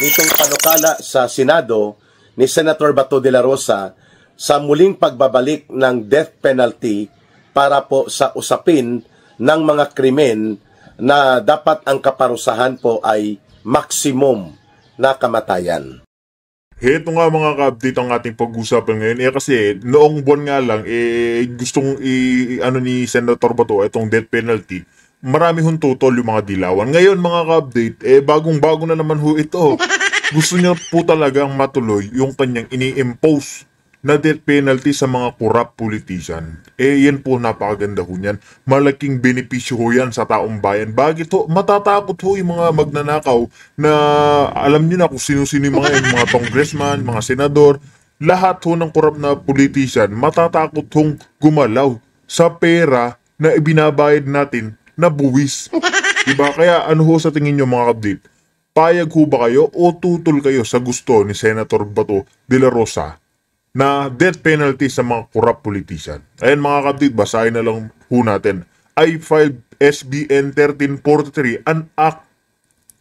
nitong panukala sa Senado ni Senator Bato de la Rosa sa muling pagbabalik ng death penalty para po sa usapin ng mga krimen na dapat ang kaparusahan po ay maximum na kamatayan. Ito nga mga ka-update ang ating pag-usapan ngayon. Kasi noong buwan nga lang, gustong ni Senator Bato itong death penalty. Marami hong tutol yung mga dilawan. Ngayon mga ka-update, bagong-bago na naman ho ito. Gusto niya po talagang matuloy yung kanyang ini-impose na death penalty sa mga corrupt politician. Yan po, napakaganda ho niyan. Malaking benepisyo ho yan sa taong bayan. Bakit ho? Matatakot ho yung mga magnanakaw na alam niyo na kung sino-sino yung mga congressman, mga senador, lahat ho ng corrupt na politician, matatakot hong gumalaw sa pera na ibinabayad natin na buwis. Diba? Kaya ano ho sa tingin nyo mga kapdate? Payag ho ba kayo o tutol kayo sa gusto ni Senator Bato de la Rosa na death penalty sa mga corrupt politician? Ayan mga kapdate, basahin na lang ho natin. I filed SBN 1343, an act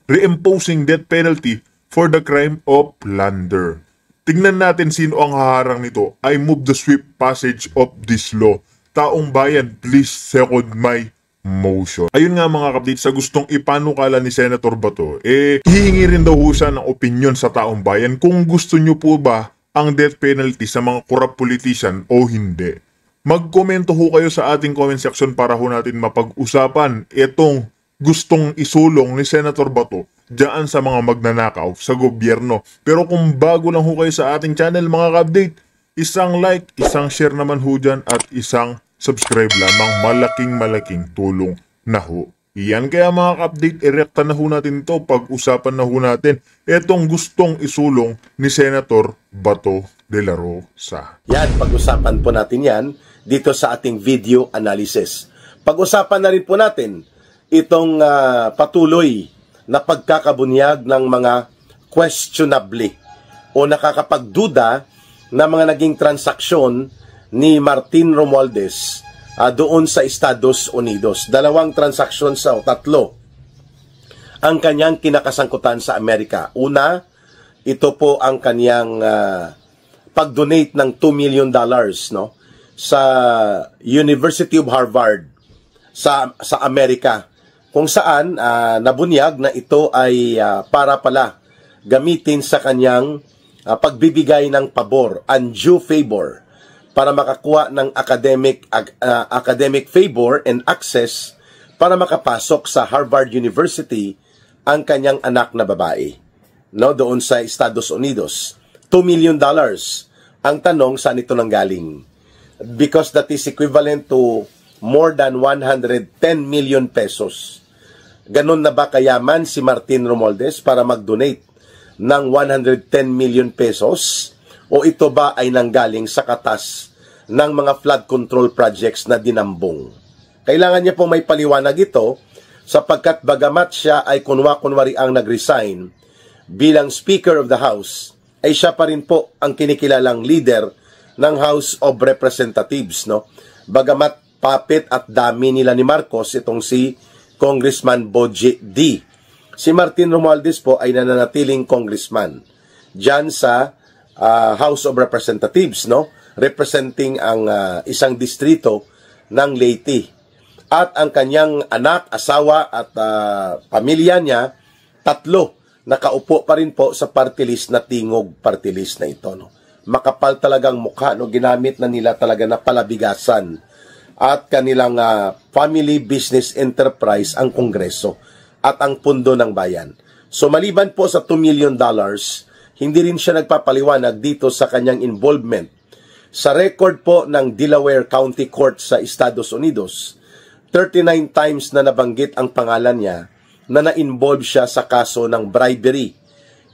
reimposing death penalty for the crime of plunder. Tingnan natin sino ang haharang nito. I move the swift passage of this law. Taong bayan, please second my motion. Ayun nga mga kapatid, sa gustong ipanukala ni Senator Bato, hihingi rin daw ho siya ng opinion sa taong bayan kung gusto nyo po ba ang death penalty sa mga corrupt politician o hindi. Magkomento ho kayo sa ating comment section para ho natin mapag-usapan itong gustong isulong ni Senator Bato diyan sa mga magnanakaw sa gobyerno. Pero kung bago lang ho kayo sa ating channel mga ka-update, isang like, isang share naman ho dyan at isang subscribe lamang, malaking tulong na ho. Iyan kaya mga ka-update, irekta na ho natin ito, pag-usapan na ho natin itong gustong isulong ni Senator Bato de la Rosa. Yan, pag-usapan po natin yan dito sa ating video analysis. Pag-usapan na rin po natin itong patuloy na pagkakabunyag ng mga questionably o nakakapagduda na mga naging transaksyon ni Martin Romualdez doon sa Estados Unidos. 2 transaksyon sa tatlo ang kanyang kinakasangkutan sa Amerika. Una, ito po ang kanyang pag-donate ng $2 million no, sa University of Harvard sa Amerika, kung saan nabunyag na ito ay para pala gamitin sa kanyang pagbibigay ng pabor, undue favor, para makakuha ng academic favor and access para makapasok sa Harvard University ang kanyang anak na babae, no, doon sa Estados Unidos. $2 million. Ang tanong, saan ito nanggaling? Because that is equivalent to more than 110 million pesos. Ganun na ba kayaman si Martin Romualdez para mag-donate ng 110 million pesos? O ito ba ay nanggaling sa katas ng mga flood control projects na dinambong? Kailangan niya pong may paliwanag ito sapagkat bagamat siya ay kunwa-kunwari ang nag-resign bilang Speaker of the House, ay siya pa rin po ang kinikilalang leader ng House of Representatives, no? Bagamat puppet at dami nila ni Marcos itong si Congressman Boji D. Si Martin Romualdez po ay nananatiling congressman diyan sa House of Representatives, no? Representing ang isang distrito ng Leyte. At ang kanyang anak, asawa at pamilya niya, 3 nakaupo pa rin po sa party list na tingog party list na ito, no? Makapal talagang mukha, no? Ginamit na nila talaga na palabigasan at kanilang family business enterprise ang Kongreso at ang pundo ng bayan. So maliban po sa $2 million, hindi rin siya nagpapaliwanag dito sa kanyang involvement. Sa record po ng Delaware County Court sa Estados Unidos, 39 times na nabanggit ang pangalan niya na na-involve siya sa kaso ng bribery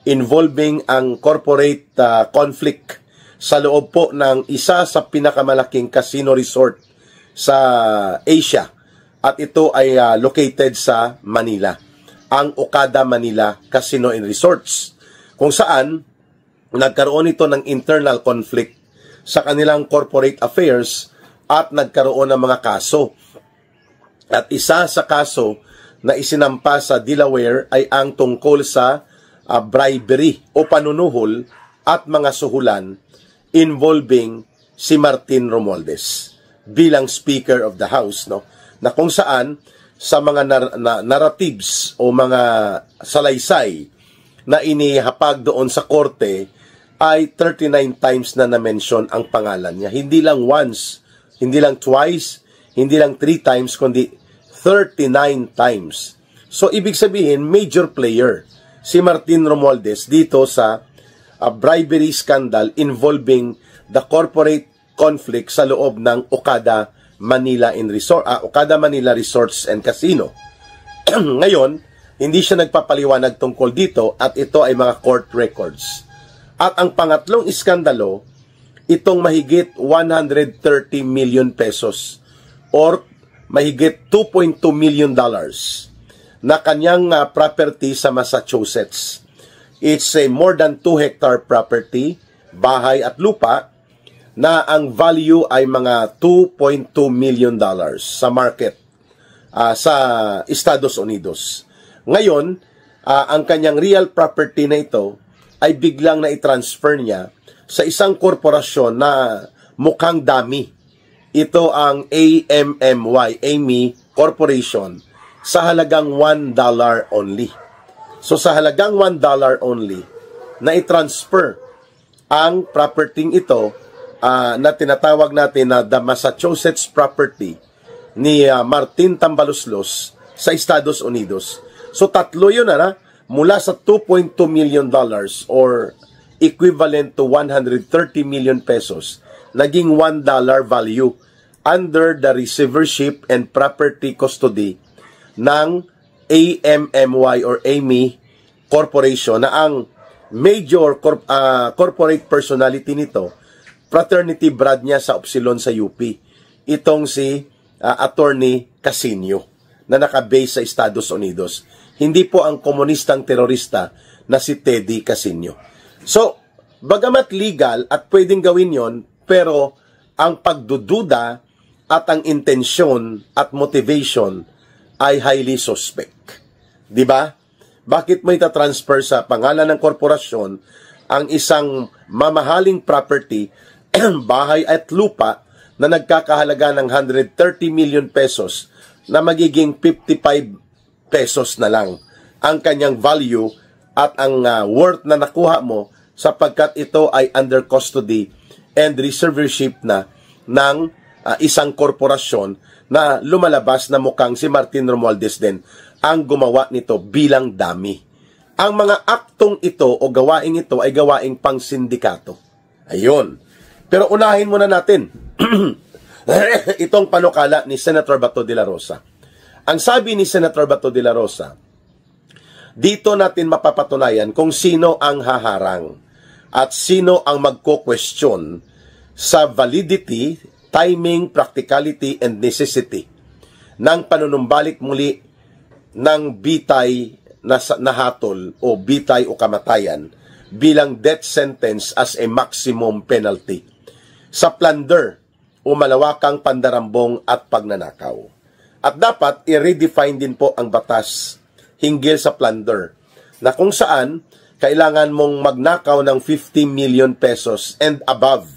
involving ang corporate conflict sa loob po ng isa sa pinakamalaking casino resort sa Asia. At ito ay located sa Manila, ang Okada Manila Casino and Resorts, kung saan nagkaroon ito ng internal conflict sa kanilang corporate affairs at nagkaroon ng mga kaso. At isa sa kaso na isinampa sa Delaware ay ang tungkol sa bribery o panunuhol at mga suhulan involving si Martin Romualdez bilang Speaker of the House, no? Na kung saan sa mga narratives o mga salaysay na inihapag doon sa korte ay 39 times na na-mention ang pangalan niya. Hindi lang once, hindi lang twice, hindi lang 3 times, kundi 39 times. So, ibig sabihin, major player si Martin Romualdez dito sa bribery scandal involving the corporate conflict sa loob ng Okada Manila Resorts and Casino. Ngayon, hindi siya nagpapaliwanag tungkol dito at ito ay mga court records. At ang pangatlong iskandalo, itong mahigit 130 million pesos or mahigit $2.2 million na kanyang property sa Massachusetts. It's a more than 2 hectare property, bahay at lupa, na ang value ay mga $2.2 million sa market sa Estados Unidos. Ngayon, ang kanyang real property na ito ay biglang na i-transfer niya sa isang korporasyon na mukhang dami. Ito ang AMMY Corporation sa halagang $1 only. So sa halagang $1 only, na i-transfer ang property ito na tinatawag natin na the Massachusetts property ni Martin Tambaloslos sa Estados Unidos. So tatlo yun mula sa $2.2 million or equivalent to 130 million pesos, naging $1 value under the receivership and property custody ng AMMY or AMY Corporation, na ang major corporate personality nito, fraternity brad niya sa Upsilon sa UP. Itong si Attorney Casino na nakabase sa Estados Unidos. Hindi po ang komunistang terorista na si Teddy Casino. So, bagamat legal at pwedeng gawin yon, pero ang pagdududa at ang intensyon at motivation ay highly suspect. Diba? Bakit mo itatransfer sa pangalan ng korporasyon ang isang mamahaling property, bahay at lupa na nagkakahalaga ng 130 million pesos na magiging 55 pesos na lang ang kanyang value at ang worth na nakuha mo sapagkat ito ay under custody and receivership na ng isang korporasyon na lumalabas na mukhang si Martin Romualdez din ang gumawa nito bilang dami. Ang mga aktong ito o gawaing ito ay gawaing pang-sindikato. Ayun. Pero unahin muna natin itong panukala ni Senator Bato de la Rosa. Ang sabi ni Senator Bato de la Rosa, dito natin mapapatunayan kung sino ang haharang at sino ang magko-question sa validity, timing, practicality, and necessity ng panunumbalik muli ng bitay na nahatol o bitay o kamatayan bilang death sentence as a maximum penalty sa plunder o malawakang pandarambong at pagnanakaw. At dapat i-redefine din po ang batas hinggil sa plunder na kung saan kailangan mong magnakaw ng 50 million pesos and above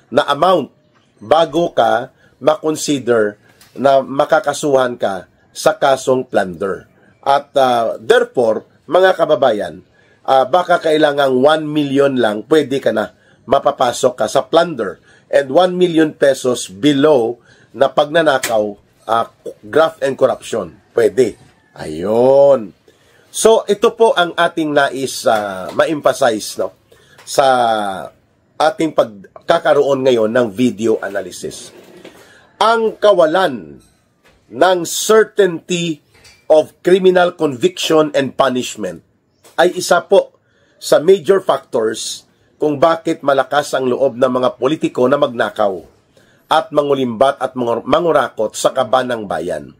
na amount bago ka makonsider na makakasuhan ka sa kasong plunder. At therefore, mga kababayan, baka kailangang 1 million lang pwede ka na mapapasok ka sa plunder and 1 million pesos below na pagnanakaw, graft and corruption. Pwede. Ayun. So, ito po ang ating nais ma-emphasize sa ating pagkakaroon ngayon ng video analysis. Ang kawalan ng certainty of criminal conviction and punishment ay isa po sa major factors kung bakit malakas ang loob ng mga politiko na magnakaw at mangulimbat at mangurakot sa kaban ng bayan.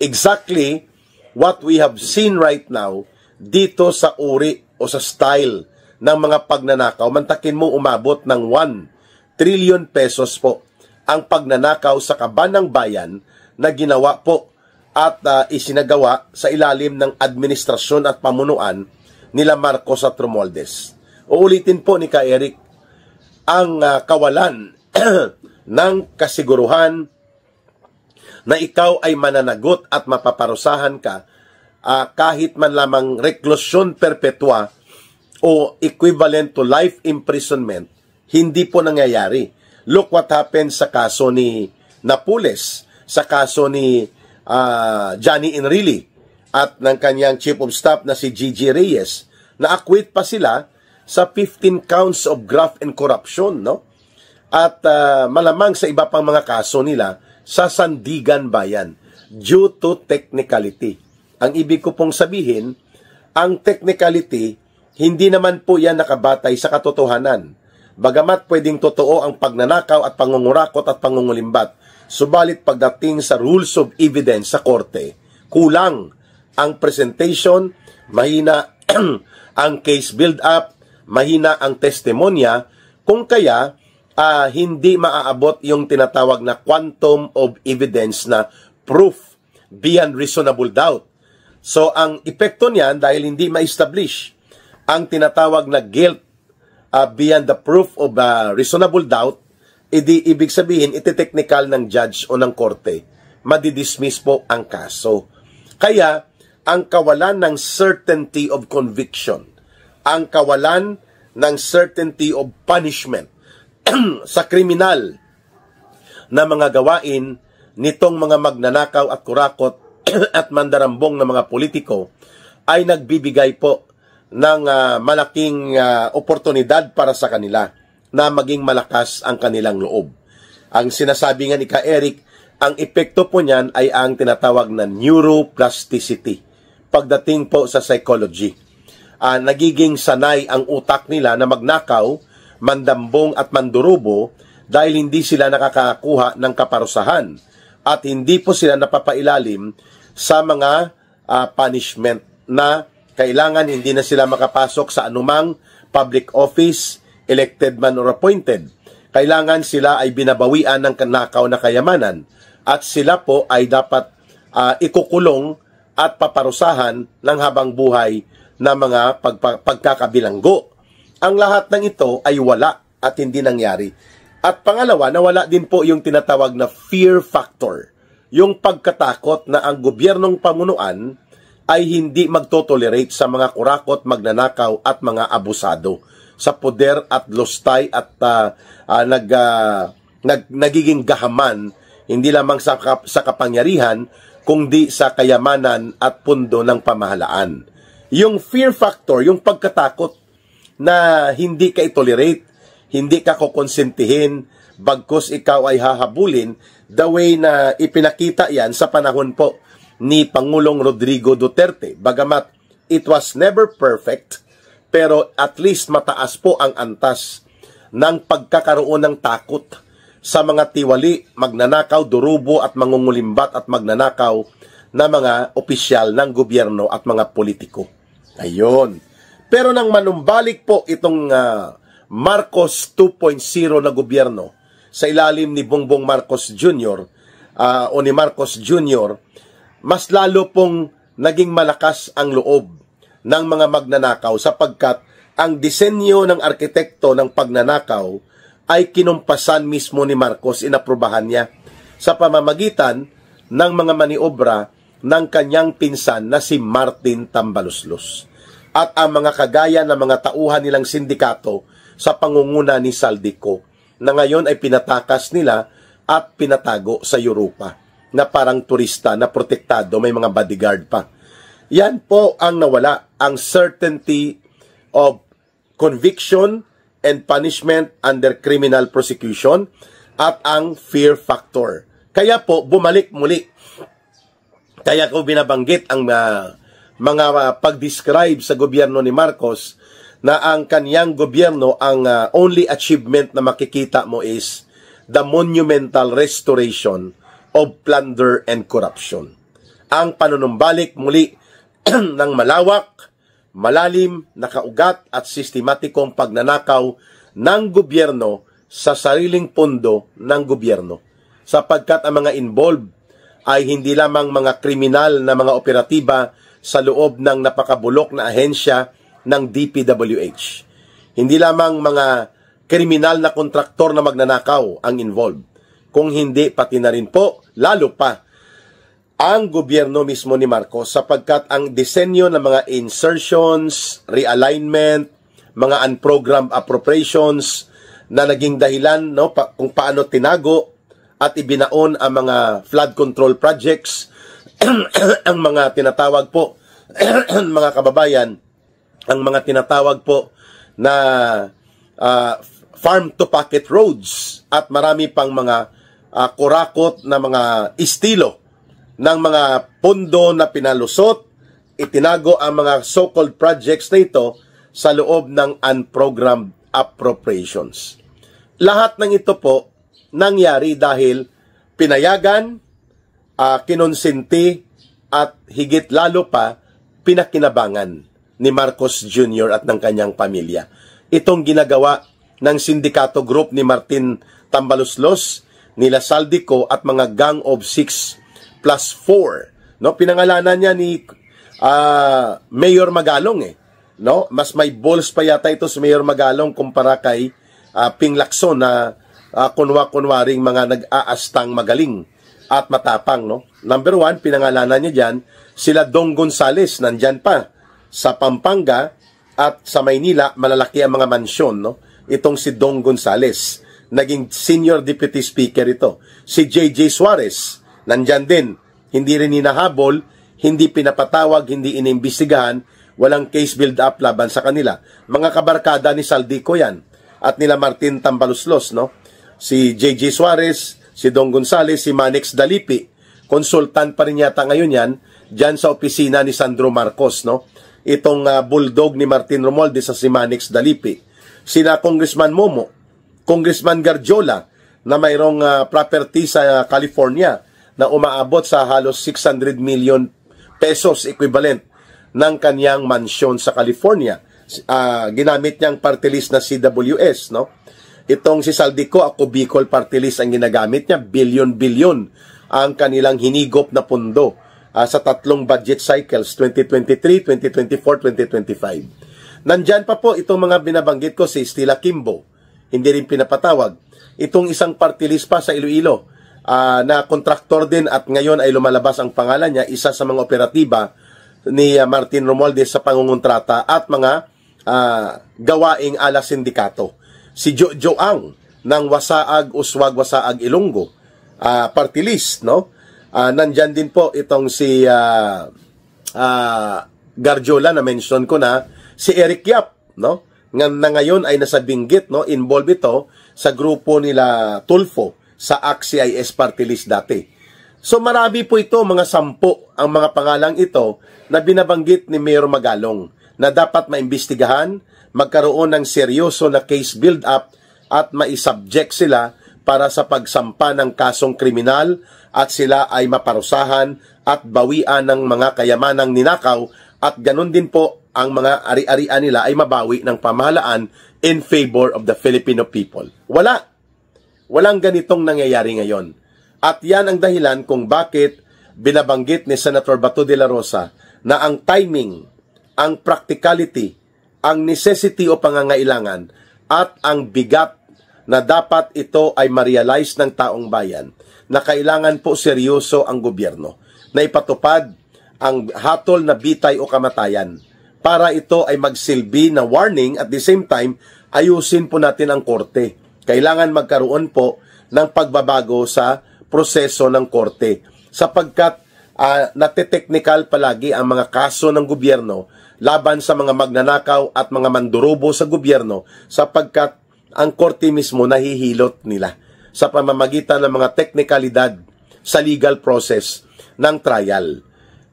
Exactly what we have seen right now dito sa uri o sa style ng mga pagnanakaw. Mantakin mo umabot ng 1 trillion pesos po ang pagnanakaw sa kaban ng bayan na ginawa po at isinagawa sa ilalim ng administrasyon at pamunuan nila Marcos at Romualdez. Uulitin po ni Ka Eric, ang kawalan ng kasiguruhan na ikaw ay mananagot at mapaparusahan ka kahit man lamang reklusyon perpetua o equivalent to life imprisonment, hindi po nangyayari. Look what happened sa kaso ni Napoles, sa kaso ni Johnny Enrile at ng kanyang chief of staff na si Gigi Reyes. Na-acquit pa sila sa 15 counts of graft and corruption, no? At malamang sa iba pang mga kaso nila sa Sandigan Bayan due to technicality. Ang ibig ko pong sabihin, ang technicality, hindi naman po yan nakabatay sa katotohanan. Bagamat pwedeng totoo ang pagnanakaw at pangungurakot at pangungulimbat, subalit pagdating sa rules of evidence sa korte, kulang ang presentation, mahina ang case build-up, mahina ang testimonya, kung kaya hindi maaabot yung tinatawag na quantum of evidence na proof beyond reasonable doubt. So, ang epekto niyan, dahil hindi ma-establish ang tinatawag na guilt beyond the proof of reasonable doubt, ibig sabihin, iti-technical ng judge o ng korte, madidismiss po ang kaso. Kaya, ang kawalan ng certainty of conviction, ang kawalan ng certainty of punishment sa kriminal na mga gawain nitong mga magnanakaw at kurakot at mandarambong na mga politiko ay nagbibigay po ng malaking oportunidad para sa kanila na maging malakas ang kanilang loob. Ang sinasabi nga ni Ka Eric, ang epekto po niyan ay ang tinatawag na neuroplasticity. Pagdating po sa psychology, nagiging sanay ang utak nila na magnakaw, mandambong at mandurubo dahil hindi sila nakakakuha ng kaparusahan at hindi po sila napapailalim sa mga punishment na kailangan hindi na sila makapasok sa anumang public office, elected man or appointed. Kailangan sila ay binabawian ng kanakaw na kayamanan at sila po ay dapat ikukulong at paparusahan ng habang buhay na mga pagkakabilanggo. Ang lahat ng ito ay wala at hindi nangyari. At pangalawa, nawala din po yung tinatawag na fear factor. Yung pagkatakot na ang gobyernong pamunuan ay hindi magtotolerate sa mga kurakot, magnanakaw at mga abusado sa poder at lustay at nagiging gahaman hindi lamang sa kapangyarihan kundi sa kayamanan at pundo ng pamahalaan. Yung fear factor, yung pagkatakot na hindi ka itolerate, hindi ka kukonsentihin, bagkus ikaw ay hahabulin, the way na ipinakita yan sa panahon po ni Pangulong Rodrigo Duterte. Bagamat it was never perfect, pero at least mataas po ang antas ng pagkakaroon ng takot sa mga tiwali, magnanakaw, durubo at mangungulimbat at magnanakaw na mga opisyal ng gobyerno at mga politiko. Ayun. Pero nang manumbalik po itong Marcos 2.0 na gobyerno sa ilalim ni Bongbong Marcos Jr. O ni Marcos Jr., mas lalo pong naging malakas ang loob ng mga magnanakaw sapagkat ang disenyo ng arkitekto ng pagnanakaw ay kinumpasan mismo ni Marcos, inaprubahan niya sa pamamagitan ng mga maniobra ng kanyang pinsan na si Martin Tambaluslos at ang mga kagaya ng mga tauhan nilang sindikato sa pangunguna ni Saldico na ngayon ay pinatakas nila at pinatago sa Europa na parang turista na protektado, may mga bodyguard pa. Yan po ang nawala, ang certainty of conviction and punishment under criminal prosecution at ang fear factor. Kaya po, bumalik muli. Kaya ko binabanggit ang mga pag-describe sa gobyerno ni Marcos na ang kaniyang gobyerno, ang only achievement na makikita mo is the monumental restoration of plunder and corruption. Ang panunumbalik muli ng malawak, malalim, nakaugat at sistematikong pagnanakaw ng gobyerno sa sariling pondo ng gobyerno. Sapagkat ang mga involved ay hindi lamang mga kriminal na mga operatiba sa loob ng napakabulok na ahensya ng DPWH. Hindi lamang mga kriminal na kontraktor na magnanakaw ang involved, kung hindi pati na rin po, lalo pa, ang gobyerno mismo ni Marcos, sapagkat ang disenyo ng mga insertions, realignment, mga unprogrammed appropriations na naging dahilan kung paano tinago at ibinaon ang mga flood control projects, ang mga tinatawag po, mga kababayan, ang mga tinatawag po na farm-to-pocket roads at marami pang mga kurakot na mga estilo ng mga pondo na pinalusot, itinago ang mga so-called projects na ito sa loob ng unprogrammed appropriations. Lahat ng ito po nangyari dahil pinayagan, kinonsinti at higit lalo pa pinakinabangan ni Marcos Jr. at ng kanyang pamilya. Itong ginagawa ng sindikato group ni Martin Tambaluslos, nila Saldico at mga Gang of 6+4. Pinangalanan niya ni Mayor Magalong Mas may balls pa yata ito si Mayor Magalong kumpara kay Ping Lacson na kunwa-kunwaring mga nag-aastang magaling at matapang. Number 1, pinangalanan niya dyan, sila Dong Gonzales, nandyan pa sa Pampanga at sa Maynila, malalaki ang mga mansyon. Itong si Dong Gonzales, naging senior deputy speaker ito. Si JJ Suarez, nandyan din, hindi rin hinahabol, hindi pinapatawag, hindi inimbestigahan, walang case build-up laban sa kanila. Mga kabarkada ni Saldico yan at nila Martin Tambaluslos, si JJ Suarez, si Dong Gonzales, si Manix Dalipi, consultant pa rin yata ngayon yan, dyan sa opisina ni Sandro Marcos, itong bulldog ni Martin Romualdez sa si Manix Dalipi. Sina Congressman Momo, Congressman Garjola, na mayroong property sa California na umaabot sa halos 600 million pesos equivalent ng kanyang mansyon sa California. Ginamit niyang party list na CWS, Itong si Saldico, ako Bicol party list ang ginagamit niya, bilyon-bilyon ang kanilang hinigop na pundo sa tatlong budget cycles, 2023, 2024, 2025. Nandyan pa po itong mga binabanggit ko si Stella Kimbo, hindi rin pinapatawag. Itong isang party list pa sa Iloilo, na kontraktor din at ngayon ay lumalabas ang pangalan niya, isa sa mga operatiba ni Martin Romualdez sa pangungontrata at mga gawaing ala sindikato. Si Jojo Ang ng Wasaag, Uswag, Wasaag, Ilonggo, party list, nandyan din po itong si Garjola na mention ko na, si Eric Yap, na ngayon ay nasa Binggit, involved ito sa grupo nila Tulfo sa ACT-CIS party list dati. So marami po ito, mga 10 ang mga pangalang ito na binabanggit ni Mayor Magalong na dapat maimbestigahan, magkaroon ng seryoso na case build-up at maisubject sila para sa pagsampa ng kasong kriminal at sila ay maparusahan at bawian ng mga kayamanang ninakaw at ganun din po ang mga ari-arian nila ay mabawi ng pamahalaan in favor of the Filipino people. Walang ganitong nangyayari ngayon. At yan ang dahilan kung bakit binabanggit ni Senator Bato de la Rosa na ang timing, ang practicality, ang necessity o pangangailangan at ang bigat na dapat ito ay ma-realize ng taong bayan na kailangan po seryoso ang gobyerno na ipatupad ang hatol na bitay o kamatayan para ito ay magsilbi na warning at the same time ayusin po natin ang korte. Kailangan magkaroon po ng pagbabago sa proseso ng korte sapagkat nate-technical palagi ang mga kaso ng gobyerno laban sa mga magnanakaw at mga mandurubo sa gobyerno sapagkat ang korte mismo nahihilot nila sa pamamagitan ng mga teknikalidad sa legal process ng trial.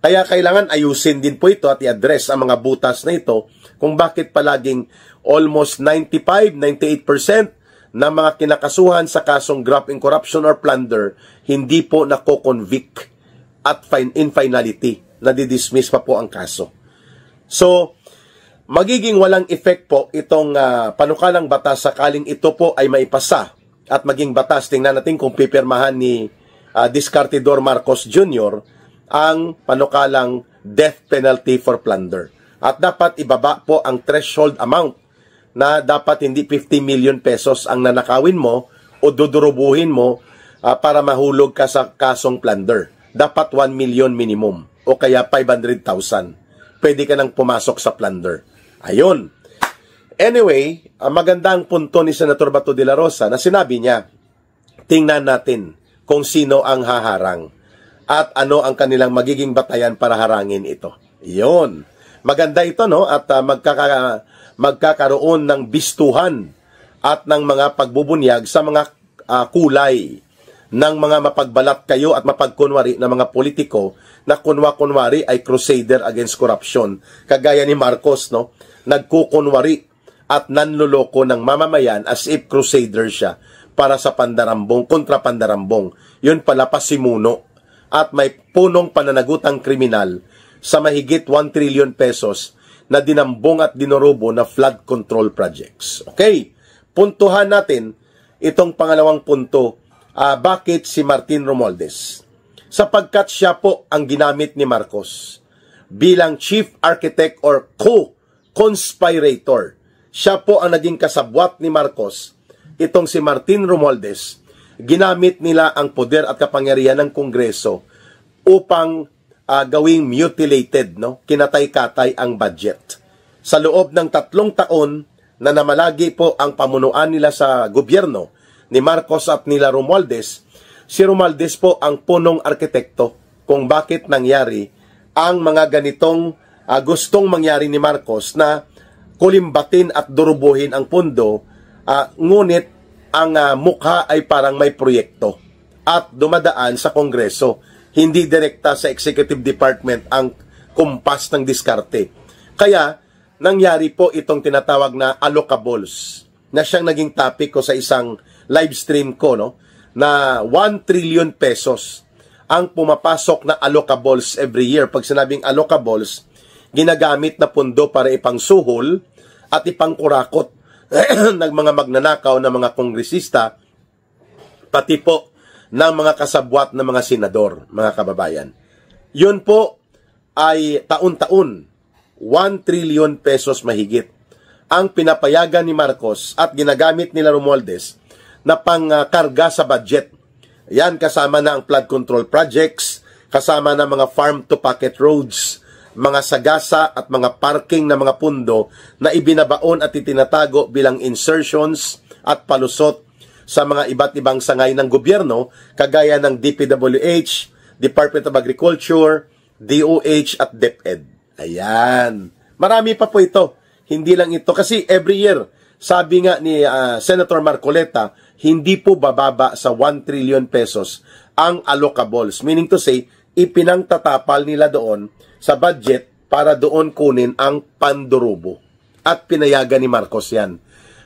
Kaya kailangan ayusin din po ito at i-address ang mga butas na ito kung bakit palaging almost 95-98% na mga kinakasuhan sa kasong graft and corruption or plunder hindi po nako-convict at in finality nadidismiss pa po ang kaso. So, magiging walang effect po itong panukalang batas sakaling ito po ay maipasa at maging batas. Tingnan natin kung pipirmahan ni Discartidor Marcos Jr. ang panukalang death penalty for plunder. At dapat ibaba po ang threshold amount na dapat hindi 50 million pesos ang nanakawin mo o dudurubuhin mo para mahulog ka sa kasong plunder. Dapat 1 million minimum o kaya 500,000. Pwede ka nang pumasok sa plunder. Ayun. Anyway, magandang punto ni Senator Bato de la Rosa na sinabi niya, tingnan natin kung sino ang haharang at ano ang kanilang magiging batayan para harangin ito. Iyon. Maganda ito, no? At magkakaroon ng bistuhan at ng mga pagbubunyag sa mga kulay ng mga mapagbalat kayo at mapagkunwari na mga politiko na kunwari ay crusader against corruption. Kagaya ni Marcos, no? Nagkukunwari at nanloloko ng mamamayan as if crusader siya para sa pandarambong, kontra pandarambong. Yun pala pasimuno at may punong pananagutang kriminal sa mahigit 1 trillion pesos na dinambong at dinurubo na flood control projects. Okay, puntuhan natin itong pangalawang punto. Bakit si Martin Romualdez? Sapagkat siya po ang ginamit ni Marcos bilang chief architect or co-conspirator. Siya po ang naging kasabwat ni Marcos. Itong si Martin Romualdez, ginamit nila ang poder at kapangyarihan ng Kongreso upang gawing mutilated, no? Kinatay-katay ang budget. Sa loob ng 3 taon na namalagi po ang pamunuan nila sa gobyerno ni Marcos at nila Romualdez, si Romualdez po ang punong arkitekto kung bakit nangyari ang mga ganitong gustong mangyari ni Marcos na kulimbatin at durubuhin ang pundo, ngunit ang mukha ay parang may proyekto at dumadaan sa Kongreso. Hindi direkta sa Executive Department ang kumpas ng diskarte. Kaya, nangyari po itong tinatawag na allocables, na siyang naging topic ko sa isang live stream ko, no? Na 1 trillion pesos ang pumapasok na allocables every year. Pag sinabing allocables, ginagamit na pundo para ipangsuhol at ipangkurakot ng mga magnanakaw na mga kongresista, pati po ng mga kasabwat na mga senador, mga kababayan. Yun po ay taon-taon, 1 trillion pesos mahigit ang pinapayagan ni Marcos at ginagamit nila Romualdez na pangkarga sa budget. Yan, kasama na ang flood control projects, kasama na mga farm-to-pocket roads, mga sagasa at mga parking na mga pundo na ibinabaon at itinatago bilang insertions at palusot sa mga iba't ibang sangay ng gobyerno, kagaya ng DPWH, Department of Agriculture, DOH at DepEd. Ayan. Marami pa po ito. Hindi lang ito. Kasi every year, sabi nga ni Senator Marcoleta, hindi po bababa sa 1 trillion pesos ang allocables. Meaning to say, ipinangtatapal nila doon sa budget para doon kunin ang pandurubo. At pinayagan ni Marcos yan.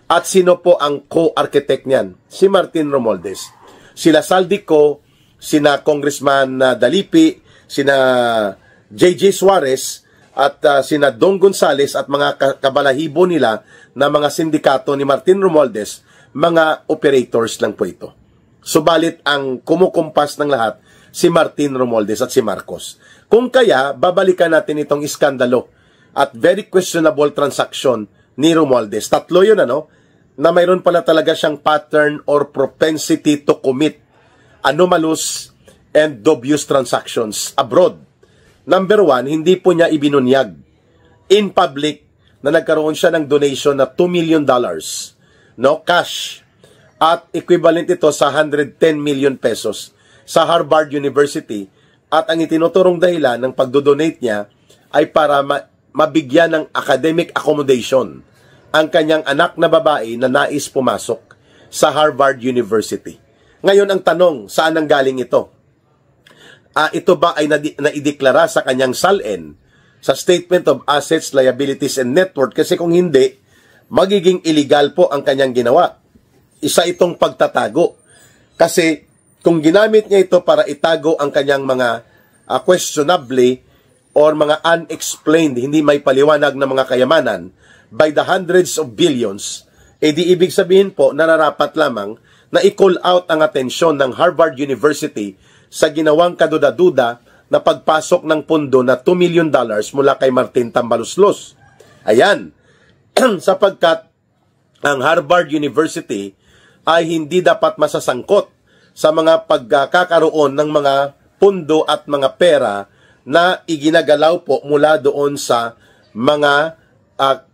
At sino po ang co-architect niyan? Si Martin Romualdez. Sila Saldico, sina Congressman Dalipi, sina J.J. Suarez, at sina Dong Gonzales at mga kabalahibo nila na mga sindikato ni Martin Romualdez, mga operators lang po ito. Subalit ang kumukumpas ng lahat, si Martin Romualdez at si Marcos. Kung kaya, babalikan natin itong iskandalo at very questionable transaction ni Romualdez. 3 yun, ano? Na mayroon pala talaga siyang pattern or propensity to commit anomalous and dubious transactions abroad. Number 1, hindi po niya ibinunyag in public na nagkaroon siya ng donation na $2 million, no, cash, at equivalent ito sa 110 million pesos sa Harvard University, at ang itinuturong dahilan ng pagdodonate niya ay para mabigyan ng academic accommodation ang kanyang anak na babae na nais pumasok sa Harvard University. Ngayon ang tanong, saan ang galing ito? Ito ba ay naideklara sa kanyang SALN, sa Statement of Assets, Liabilities, and Net Worth? Kasi kung hindi, magiging illegal po ang kanyang ginawa. Isa itong pagtatago. Kasi kung ginamit niya ito para itago ang kanyang mga questionably or mga unexplained, hindi may paliwanag na mga kayamanan by the hundreds of billions, di ibig sabihin po, nararapat lamang na i-call out ang atensyon ng Harvard University sa ginawang kaduda-duda na pagpasok ng pondo na $2 million mula kay Martin Tambaluslos. Ayan, sapagkat ang Harvard University ay hindi dapat masasangkot sa mga pagkakaroon ng mga pundo at mga pera na iginagalaw po mula doon sa mga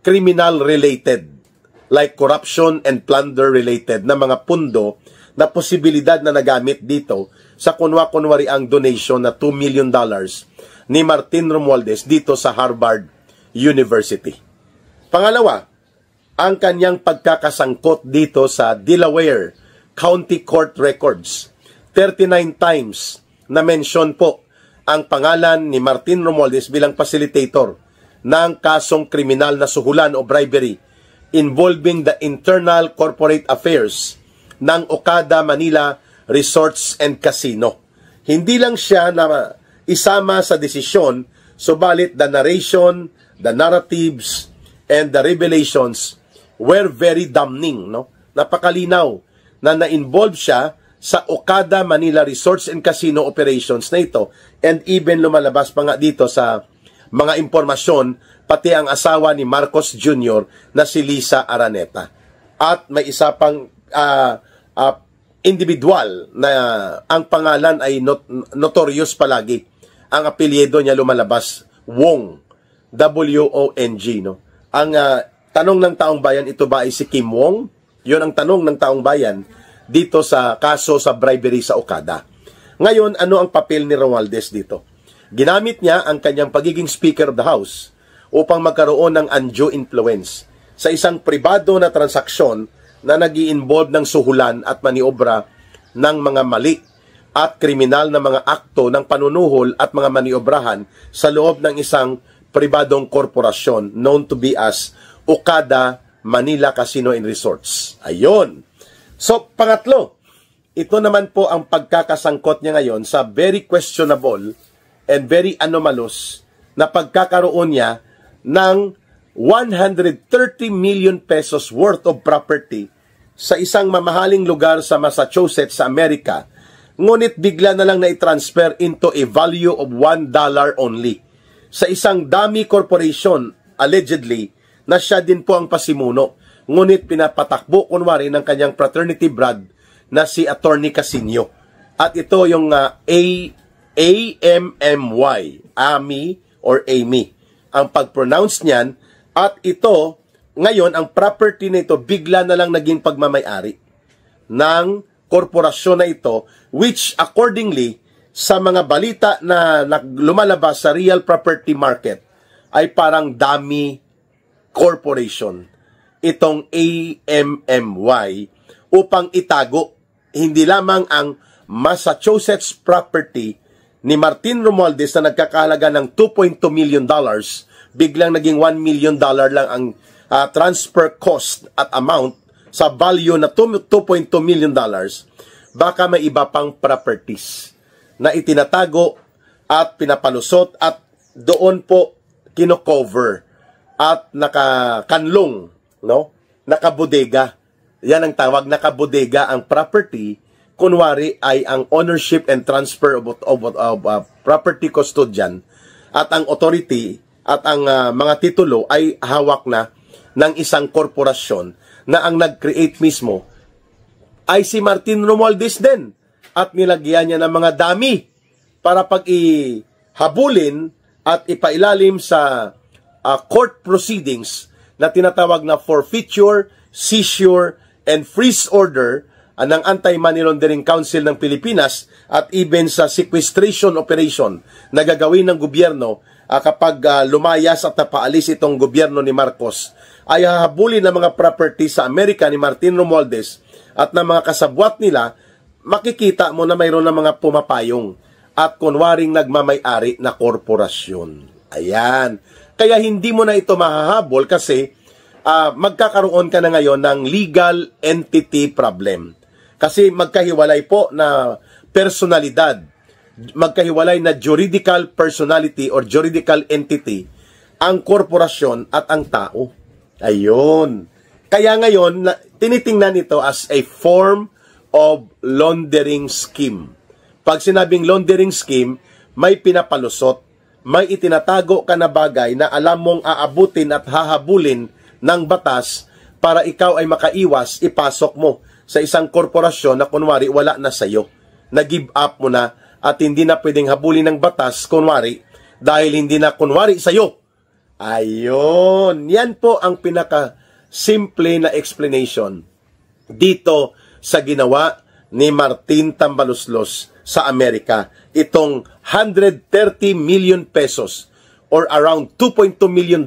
criminal-related, like corruption and plunder-related na mga pundo na posibilidad na nagamit dito sa kunwari ang donation na $2 million ni Martin Romualdez dito sa Harvard University. Pangalawa, ang kanyang pagkakasangkot dito sa Delaware County Court Records. 39 times na mention po ang pangalan ni Martin Romualdez bilang facilitator ng kasong kriminal na suhulan o bribery involving the internal corporate affairs ng Okada Manila Resorts and Casino. Hindi lang siya na isama sa desisyon, subalit the narration, the narratives, and the revelations were very damning, no? Napakalinaw na na-involve siya sa Okada Manila Resorts and Casino operations na ito, and even lumalabas pa nga dito sa mga impormasyon pati ang asawa ni Marcos Jr. na si Lisa Araneta. At may isa pang individual na ang pangalan ay notorious palagi. Ang apelyido niya lumalabas, Wong, W-O-N-G, no? Ang tanong ng taong bayan, ito ba ay si Kim Wong? Yun ang tanong ng taong bayan dito sa kaso sa bribery sa Okada. Ngayon, ano ang papel ni Romualdez dito? Ginamit niya ang kanyang pagiging Speaker of the House upang magkaroon ng undue influence sa isang pribado na transaksyon na nag-i-involve ng suhulan at maniobra ng mga mali at kriminal na mga akto ng panunuhol at mga maniobrahan sa loob ng isang pribadong korporasyon known to be as Okada Manila Casino and Resorts. Ayun. So, pangatlo, ito naman po ang pagkakasangkot niya ngayon sa very questionable and very anomalous na pagkakaroon niya ng 130 million pesos worth of property sa isang mamahaling lugar sa Massachusetts, sa Amerika, ngunit bigla na lang na i-transfer into a value of $1 only sa isang dummy corporation, allegedly, na siya din po ang pasimuno, ngunit pinapatakbo kunwari ng kanyang fraternity brad na si Attorney Casino. At ito yung A-M-M-Y, AMI or Amy, ang pag-pronounce niyan. At ito, ngayon, ang property na ito, bigla na lang naging pagmamayari ng korporasyon na ito, which accordingly, sa mga balita na lumalabas sa real property market, ay parang dummy corporation. Itong AMMY, upang itago, hindi lamang ang Massachusetts property ni Martin Romualdez na nagkakahalaga ng $2.2 million, biglang naging $1 million lang ang transfer cost at amount sa value na $2.2 million, baka may iba pang properties na itinatago at pinapalusot at doon po kino-cover at nakakanlong, no? Nakabodega. Yan ang tawag, nakabodega ang property. Kunwari ay ang ownership and transfer of property custodian at ang authority at ang mga titulo ay hawak na ng isang korporasyon na ang nag-create mismo ay si Martin Romualdez din. At nilagyan niya ng mga dami para pag-ihabulin at ipailalim sa court proceedings na tinatawag na forfeiture, seizure, and freeze order ng Anti-Money Laundering Council ng Pilipinas at even sa sequestration operation na gagawin ng gobyerno kapag lumayas at napaalis itong gobyerno ni Marcos, ay hahabulin ng mga property sa Amerika ni Martin Romualdez at ng mga kasabwat nila. Makikita mo na mayroon ng mga pumapayong at kunwaring nagmamay-ari na korporasyon. Ayan. Kaya hindi mo na ito mahahabol kasi magkakaroon ka na ngayon ng legal entity problem. Kasi magkahiwalay po na personalidad, magkahiwalay na juridical personality or juridical entity ang korporasyon at ang tao. Ayun. Kaya ngayon, tinitingnan ito as a form of laundering scheme. Pag sinabing laundering scheme, may pinapalusot, may itinatago ka na bagay na alam mong aabutin at hahabulin ng batas para ikaw ay makaiwas, ipasok mo sa isang korporasyon na kunwari wala na sa'yo. Na-give up mo na at hindi na pwedeng habulin ng batas, kunwari, dahil hindi na kunwari sa'yo. Ayun, yan po ang pinaka-simple na explanation dito sa ginawa ni Martin Tambaluslos sa Amerika. Itong 130 million pesos or around $2.2 million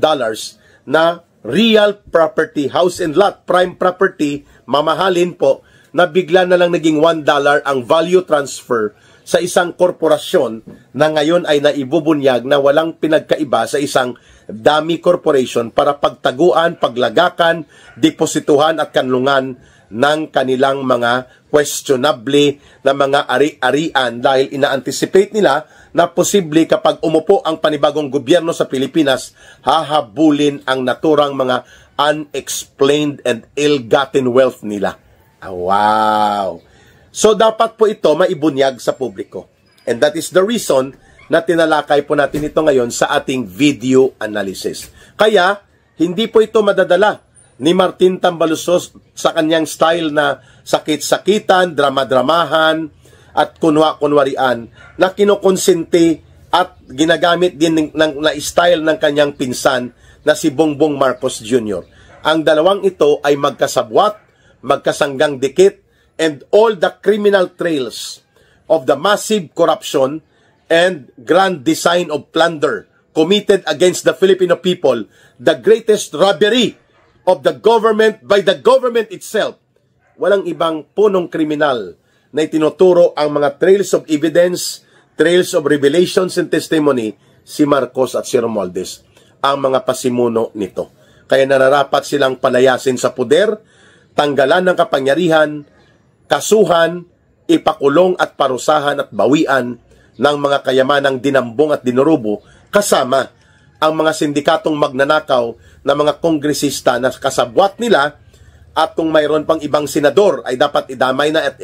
na real property, house and lot, prime property, mamahalin po, na bigla na lang naging $1 ang value transfer sa isang korporasyon na ngayon ay naibubunyag na walang pinagkaiba sa isang dummy corporation para pagtaguan, paglagakan, deposituhan at kanlungan ng kanilang mga questionable na mga ari-arian dahil ina-anticipate nila na posible kapag umupo ang panibagong gobyerno sa Pilipinas, hahabulin ang naturang mga unexplained and ill-gotten wealth nila. Wow! So dapat po ito maibunyag sa publiko. And that is the reason na tinalakay po natin ito ngayon sa ating video analysis. Kaya, hindi po ito madadala ni Martin Tambaluslos sa kanyang style na sakit-sakitan, drama-dramahan, at kunwa-kunwarian na kinukonsente at ginagamit din na style ng kanyang pinsan na si Bongbong Marcos Jr. Ang dalawang ito ay magkasabwat, magkasanggang dikit, and all the criminal trails of the massive corruption and grand design of plunder committed against the Filipino people, the greatest robbery of the government by the government itself. Walang ibang punong kriminal na itinuturo ang mga trails of evidence, trails of revelations and testimony, si Marcos at si Romualdez, ang mga pasimuno nito. Kaya nararapat silang palayasin sa puder, tanggalan ng kapangyarihan, kasuhan, ipakulong at parusahan at bawian ng mga kayamanang dinambong at dinurubo, kasama ang mga sindikatong magnanakaw na mga kongresista na kasabwat nila, at kung mayroon pang ibang senador ay dapat idamay na at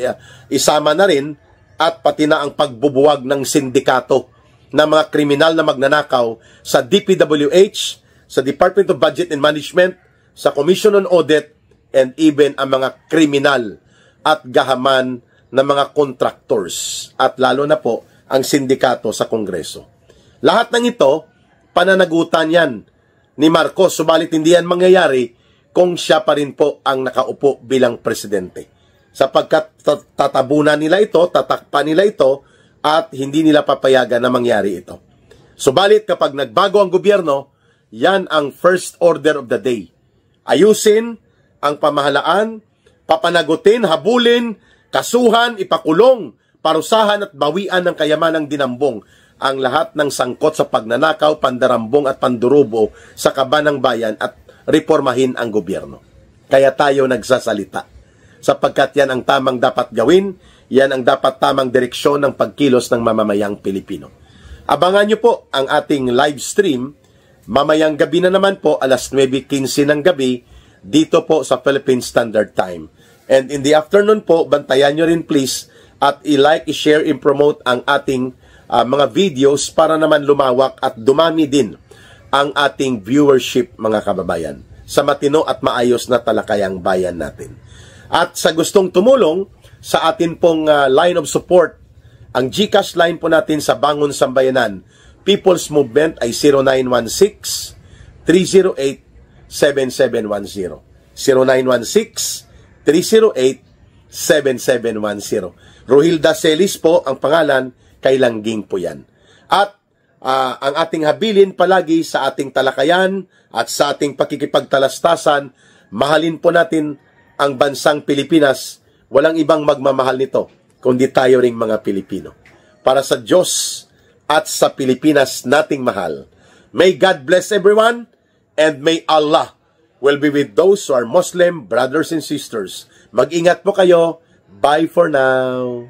isama na rin, at pati na ang pagbubuwag ng sindikato ng mga kriminal na magnanakaw sa DPWH, sa Department of Budget and Management, sa Commission on Audit, and even ang mga kriminal at gahaman na mga contractors, at lalo na po ang sindikato sa Kongreso. Lahat ng ito, pananagutan yan ni Marcos, subalit hindi yan mangyayari kung siya pa rin po ang nakaupo bilang presidente. Sapagkat tatabunan nila ito, tatakpan nila ito, at hindi nila papayagan na mangyari ito. Subalit kapag nagbago ang gobyerno, yan ang first order of the day. Ayusin ang pamahalaan, papanagutin, habulin, kasuhan, ipakulong, parusahan at bawian ng kayamanang dinambong ang lahat ng sangkot sa pagnanakaw, pandarambong at pandurubo sa kaban ng bayan, at reformahin ang gobyerno. Kaya tayo nagsasalita. Sapagkat yan ang tamang dapat gawin, yan ang dapat tamang direksyon ng pagkilos ng mamamayang Pilipino. Abangan nyo po ang ating live stream, mamayang gabi na naman po, alas 9:15 ng gabi, dito po sa Philippine Standard Time. And in the afternoon po, bantayan nyo rin please, at i-like, i-share, i-promote ang ating mga videos para naman lumawak at dumami din ang ating viewership, mga kababayan, sa matino at maayos na talakayang bayan natin. At sa gustong tumulong sa atin pong line of support, ang GCash line po natin sa Bangon Sambayanan People's Movement ay 0916-308-7710. 0916-308-7710. Rohilda Celis po ang pangalan, kay Langging po yan. At ang ating habilin palagi sa ating talakayan at sa ating pakikipagtalastasan, mahalin po natin ang bansang Pilipinas. Walang ibang magmamahal nito, kundi tayo ring mga Pilipino. Para sa Diyos at sa Pilipinas nating mahal. May God bless everyone, and may Allah will be with those who are Muslim brothers and sisters. Mag-ingat po kayo. Bye for now.